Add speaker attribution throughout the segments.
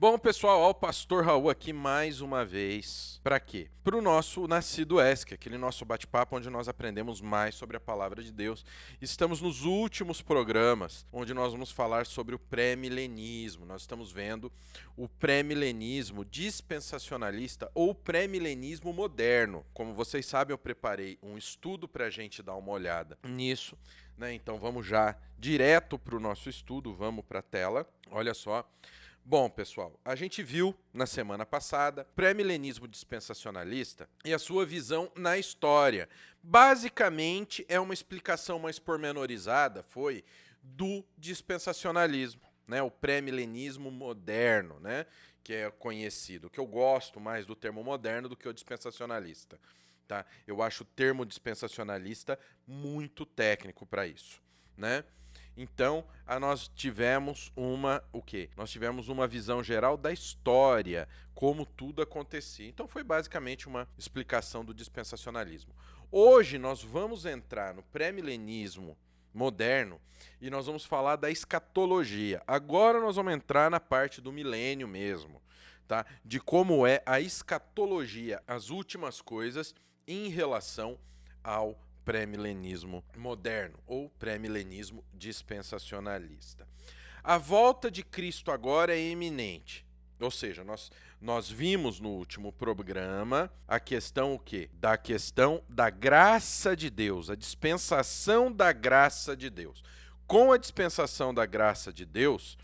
Speaker 1: Bom, pessoal, ó, o Pastor Raul aqui mais uma vez. Para quê? Para o nosso Nascido ESC, aquele nosso bate-papo onde nós aprendemos mais sobre a Palavra de Deus. Estamos nos últimos programas, onde nós vamos falar sobre o pré-milenismo. Nós estamos vendo o pré-milenismo dispensacionalista ou pré-milenismo moderno. Como vocês sabem, eu preparei um estudo para a gente dar uma olhada nisso, né? Então vamos já direto para o nosso estudo, vamos para a tela. Olha só. Bom, pessoal, a gente viu na semana passada pré-milenismo dispensacionalista e a sua visão na história. Basicamente, é uma explicação mais pormenorizada, foi, do dispensacionalismo, né? O pré-milenismo moderno, né? Que é conhecido, que eu gosto mais do termo moderno do que o dispensacionalista. Tá? Eu acho o termo dispensacionalista muito técnico para isso, né? Então, nós tivemos o quê? Nós tivemos uma visão geral da história, como tudo acontecia. Então, foi basicamente uma explicação do dispensacionalismo. Hoje, nós vamos entrar no pré-milenismo moderno e nós vamos falar da escatologia. Agora, nós vamos entrar na parte do milênio mesmo, tá? De como é a escatologia, as últimas coisas em relação ao pré-milenismo moderno ou pré-milenismo dispensacionalista. A volta de Cristo agora é iminente. Ou seja, nós vimos no último programa a questão o quê? Da questão da graça de Deus, a dispensação da graça de Deus. Com a dispensação da graça de Deus,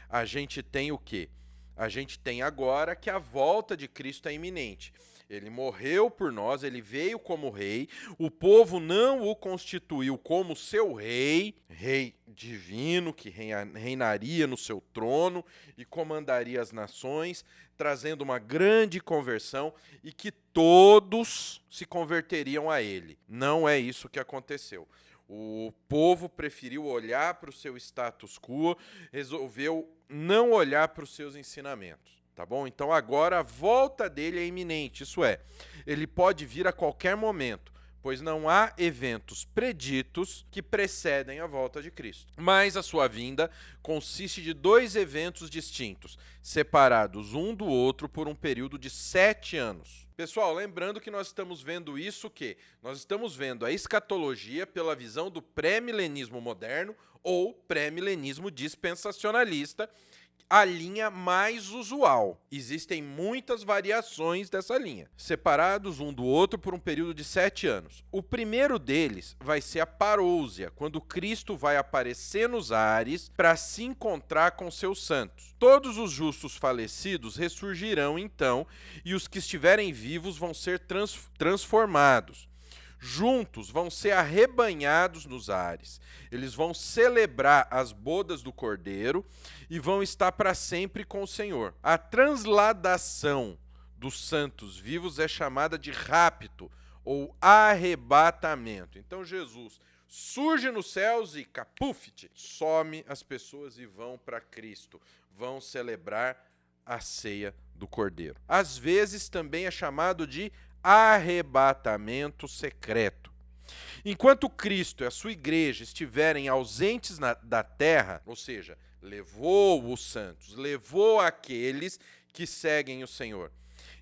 Speaker 1: a gente tem o quê? A gente tem agora que a volta de Cristo é iminente. Ele morreu por nós, ele veio como rei, o povo não o constituiu como seu rei, rei divino que reinaria no seu trono e comandaria as nações, trazendo uma grande conversão e que todos se converteriam a ele. Não é isso que aconteceu. O povo preferiu olhar para o seu status quo, resolveu não olhar para os seus ensinamentos. Tá bom? Então agora a volta dele é iminente, isso é, ele pode vir a qualquer momento, pois não há eventos preditos que precedem a volta de Cristo. Mas a sua vinda consiste de dois eventos distintos, separados um do outro por um período de 7 anos. Pessoal, lembrando que nós estamos vendo isso que nós estamos vendo a escatologia pela visão do pré-milenismo moderno ou pré-milenismo dispensacionalista, a linha mais usual. Existem muitas variações dessa linha, separados um do outro por um período de 7 anos. O primeiro deles vai ser a parousia, quando Cristo vai aparecer nos ares para se encontrar com seus santos. Todos os justos falecidos ressurgirão então, e os que estiverem vivos vão ser transformados. Juntos vão ser arrebanhados nos ares. Eles vão celebrar as bodas do Cordeiro e vão estar para sempre com o Senhor. A transladação dos santos vivos é chamada de rapto ou arrebatamento. Então Jesus surge nos céus e capufte, some as pessoas e vão para Cristo. Vão celebrar a ceia do Cordeiro. Às vezes também é chamado de arrebatamento secreto. Enquanto Cristo e a sua igreja estiverem ausentes da terra, ou seja, levou os santos, levou aqueles que seguem o Senhor.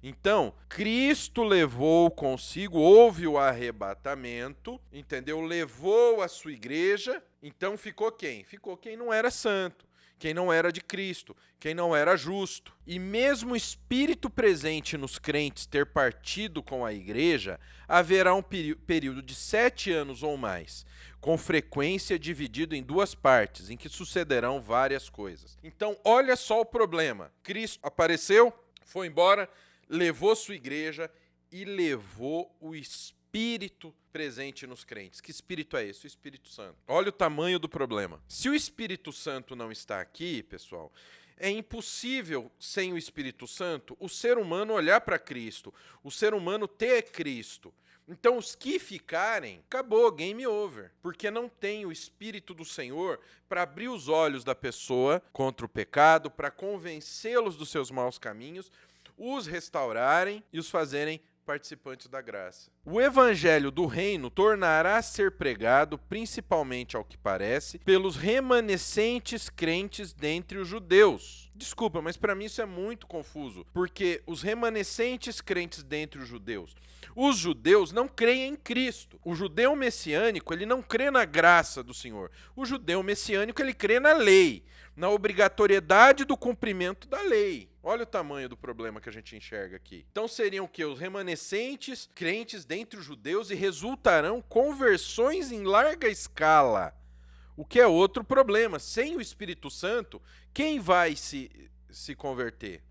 Speaker 1: Então, Cristo levou consigo, houve o arrebatamento, entendeu? Levou a sua igreja, então ficou quem? Ficou quem não era santo, quem não era de Cristo, quem não era justo. E mesmo o Espírito presente nos crentes ter partido com a igreja, haverá um período de 7 anos ou mais, com frequência dividido em duas partes, em que sucederão várias coisas. Então, olha só o problema. Cristo apareceu, foi embora, levou sua igreja e levou o Espírito presente nos crentes. Que Espírito é esse? O Espírito Santo. Olha o tamanho do problema. Se o Espírito Santo não está aqui, pessoal, é impossível, sem o Espírito Santo, o ser humano olhar para Cristo, o ser humano ter Cristo. Então, os que ficarem, acabou, game over. Porque não tem o Espírito do Senhor para abrir os olhos da pessoa contra o pecado, para convencê-los dos seus maus caminhos, os restaurarem e os fazerem participantes da graça. O evangelho do reino tornará a ser pregado, principalmente ao que parece, pelos remanescentes crentes dentre os judeus. Desculpa, mas para mim isso é muito confuso, porque os remanescentes crentes dentre os judeus não creem em Cristo. O judeu messiânico, ele não crê na graça do Senhor. O judeu messiânico, ele crê na lei, na obrigatoriedade do cumprimento da lei. Olha o tamanho do problema que a gente enxerga aqui. Então seriam que os remanescentes crentes dentre os judeus e resultarão conversões em larga escala. O que é outro problema. Sem o Espírito Santo, quem vai se converter?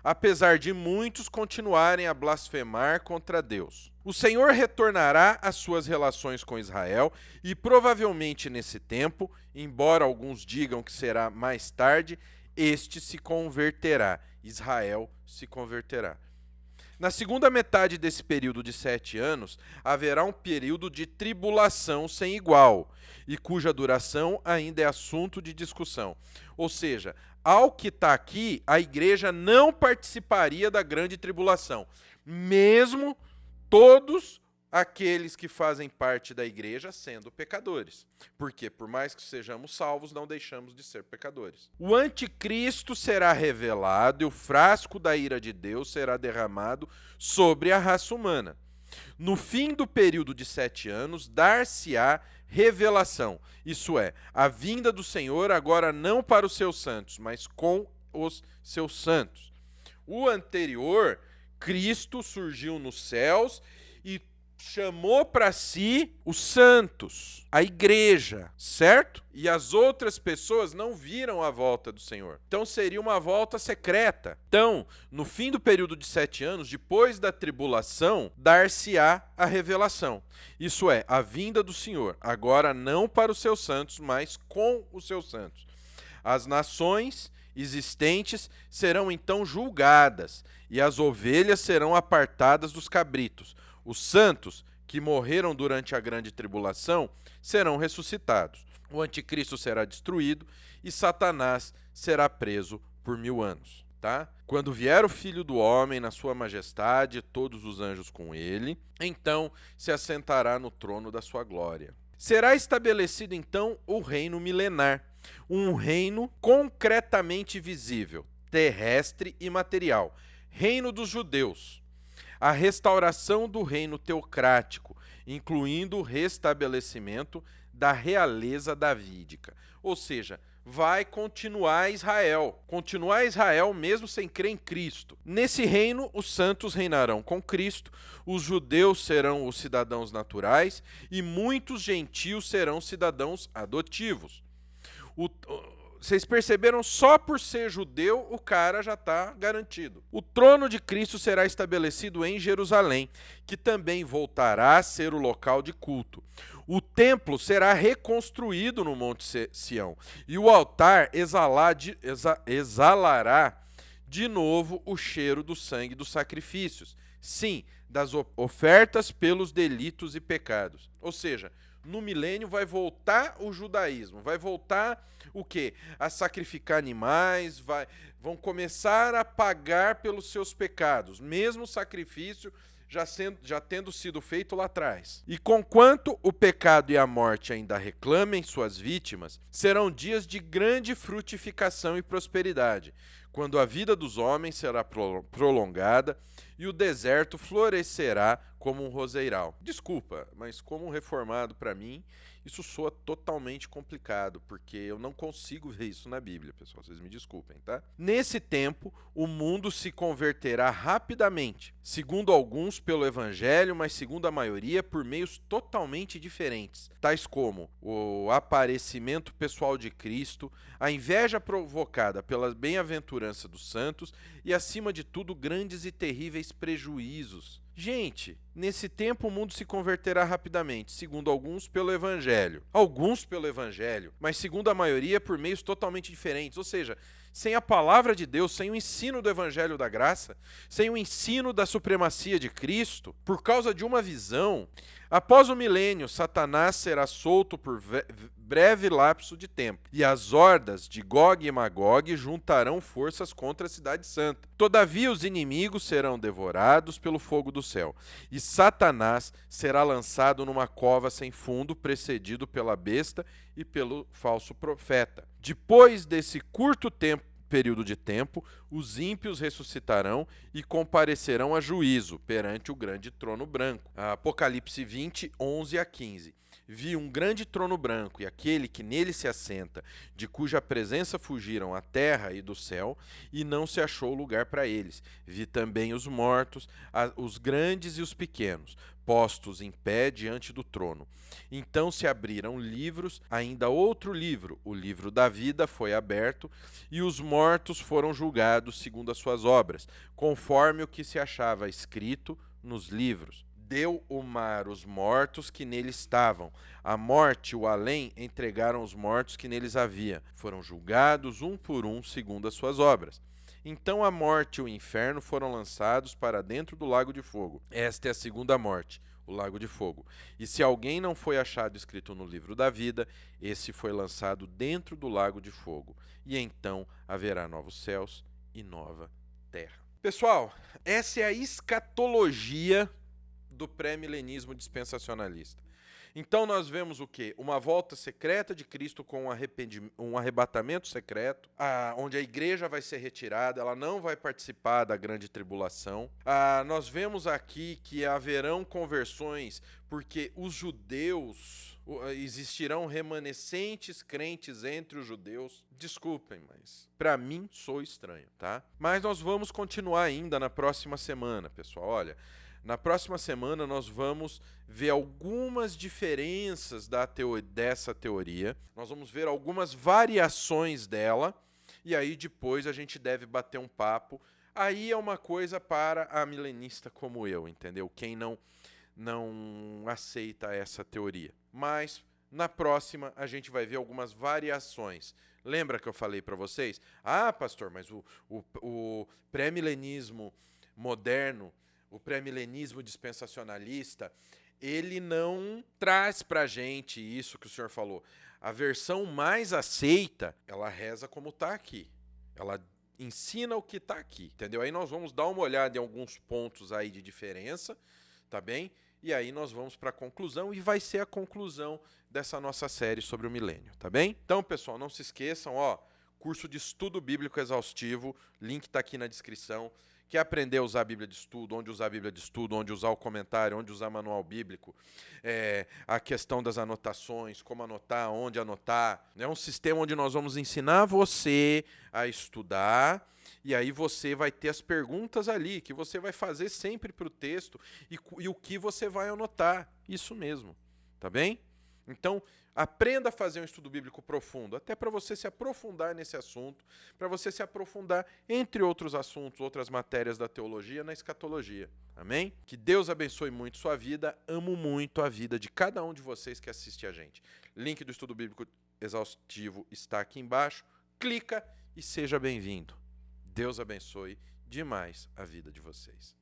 Speaker 1: Apesar de muitos continuarem a blasfemar contra Deus. O Senhor retornará às suas relações com Israel e provavelmente nesse tempo, embora alguns digam que será mais tarde, este se converterá. Israel se converterá. Na segunda metade desse período de 7 anos, haverá um período de tribulação sem igual, e cuja duração ainda é assunto de discussão. Ou seja, ao que está aqui, a igreja não participaria da grande tribulação, mesmo todos aqueles que fazem parte da igreja sendo pecadores. Porque, por mais que sejamos salvos, não deixamos de ser pecadores. O anticristo será revelado e o frasco da ira de Deus será derramado sobre a raça humana. No fim do período de 7 anos, dar-se-á revelação, isso é, a vinda do Senhor agora não para os seus santos, mas com os seus santos. O anterior, Cristo surgiu nos céus e chamou para si os santos, a igreja, certo? E as outras pessoas não viram a volta do Senhor. Então seria uma volta secreta. Então, no fim do período de 7 anos, depois da tribulação, dar-se-á a revelação. Isso é, a vinda do Senhor, agora não para os seus santos, mas com os seus santos. As nações existentes serão então julgadas, e as ovelhas serão apartadas dos cabritos. Os santos, que morreram durante a grande tribulação, serão ressuscitados. O anticristo será destruído e Satanás será preso por 1000 anos. Tá? Quando vier o Filho do Homem na sua majestade, todos os anjos com ele, então se assentará no trono da sua glória. Será estabelecido então o reino milenar, um reino concretamente visível, terrestre e material, reino dos judeus. A restauração do reino teocrático, incluindo o restabelecimento da realeza davídica. Ou seja, vai continuar Israel mesmo sem crer em Cristo. Nesse reino, os santos reinarão com Cristo, os judeus serão os cidadãos naturais e muitos gentios serão cidadãos adotivos. Vocês perceberam? Só por ser judeu, o cara já está garantido. O trono de Cristo será estabelecido em Jerusalém, que também voltará a ser o local de culto. O templo será reconstruído no Monte Sião, e o altar exalará de novo o cheiro do sangue dos sacrifícios. Sim, das ofertas pelos delitos e pecados. Ou seja, no milênio vai voltar o judaísmo, vai voltar o quê? A sacrificar animais, vão começar a pagar pelos seus pecados, mesmo o sacrifício já tendo sido feito lá atrás. E conquanto o pecado e a morte ainda reclamem suas vítimas, serão dias de grande frutificação e prosperidade, quando a vida dos homens será prolongada e o deserto florescerá como um roseiral. Desculpa, mas como um reformado, para mim, isso soa totalmente complicado, porque eu não consigo ver isso na Bíblia, pessoal. Vocês me desculpem, tá? Nesse tempo, o mundo se converterá rapidamente, segundo alguns pelo Evangelho, mas segundo a maioria por meios totalmente diferentes, tais como o aparecimento pessoal de Cristo, a inveja provocada pela bem-aventurança dos santos e, acima de tudo, grandes e terríveis prejuízos. Gente, nesse tempo o mundo se converterá rapidamente, segundo alguns pelo Evangelho. Alguns pelo Evangelho, mas segundo a maioria por meios totalmente diferentes. Ou seja, sem a palavra de Deus, sem o ensino do Evangelho da Graça, sem o ensino da supremacia de Cristo, por causa de uma visão, Após o milênio, Satanás será solto por breve lapso de tempo, e as hordas de Gog e Magog juntarão forças contra a cidade santa. Todavia os inimigos serão devorados pelo fogo do céu, e Satanás será lançado numa cova sem fundo, precedido pela besta e pelo falso profeta. Depois desse curto período de tempo, os ímpios ressuscitarão e comparecerão a juízo perante o grande trono branco. Apocalipse 20, 11 a 15. Vi um grande trono branco e aquele que nele se assenta, de cuja presença fugiram a terra e do céu, e não se achou lugar para eles. Vi também os mortos, os grandes e os pequenos, postos em pé diante do trono. Então se abriram livros, ainda outro livro, o livro da vida, foi aberto, e os mortos foram julgados segundo as suas obras, conforme o que se achava escrito nos livros. Deu o mar os mortos que nele estavam. A morte e o além entregaram os mortos que neles havia. Foram julgados um por um segundo as suas obras. Então a morte e o inferno foram lançados para dentro do lago de fogo. Esta é a segunda morte, o lago de fogo. E se alguém não foi achado escrito no livro da vida, esse foi lançado dentro do lago de fogo. E então haverá novos céus e nova terra. Pessoal, essa é a escatologia do pré-milenismo dispensacionalista. Então nós vemos o quê? Uma volta secreta de Cristo com um arrebatamento secreto, onde a igreja vai ser retirada, ela não vai participar da grande tribulação. Nós vemos aqui que haverão conversões, porque os judeus, existirão remanescentes crentes entre os judeus. Desculpem, mas para mim sou estranho, tá? Mas nós vamos continuar ainda na próxima semana, pessoal. Olha, na próxima semana nós vamos ver algumas diferenças dessa teoria, nós vamos ver algumas variações dela, e aí depois a gente deve bater um papo. Aí é uma coisa para a milenista como eu, entendeu? Quem não aceita essa teoria. Mas na próxima a gente vai ver algumas variações. Lembra que eu falei para vocês? Pastor, mas o pré-milenismo moderno, o pré-milenismo dispensacionalista, ele não traz pra gente isso que o senhor falou. A versão mais aceita, ela reza como está aqui. Ela ensina o que está aqui, entendeu? Aí nós vamos dar uma olhada em alguns pontos aí de diferença, tá bem? E aí nós vamos para a conclusão, e vai ser a conclusão dessa nossa série sobre o milênio, tá bem? Então, pessoal, não se esqueçam, curso de estudo bíblico exaustivo, link está aqui na descrição. Quer aprender a usar a Bíblia de estudo, onde usar a Bíblia de estudo, onde usar o comentário, onde usar manual bíblico, a questão das anotações, como anotar, onde anotar. É um sistema onde nós vamos ensinar você a estudar, e aí você vai ter as perguntas ali, que você vai fazer sempre para o texto, e o que você vai anotar. Isso mesmo, tá bem? Então, aprenda a fazer um estudo bíblico profundo, até para você se aprofundar nesse assunto, para você se aprofundar, entre outros assuntos, outras matérias da teologia, na escatologia. Amém? Que Deus abençoe muito sua vida. Amo muito a vida de cada um de vocês que assiste a gente. Link do estudo bíblico exaustivo está aqui embaixo. Clica e seja bem-vindo. Deus abençoe demais a vida de vocês.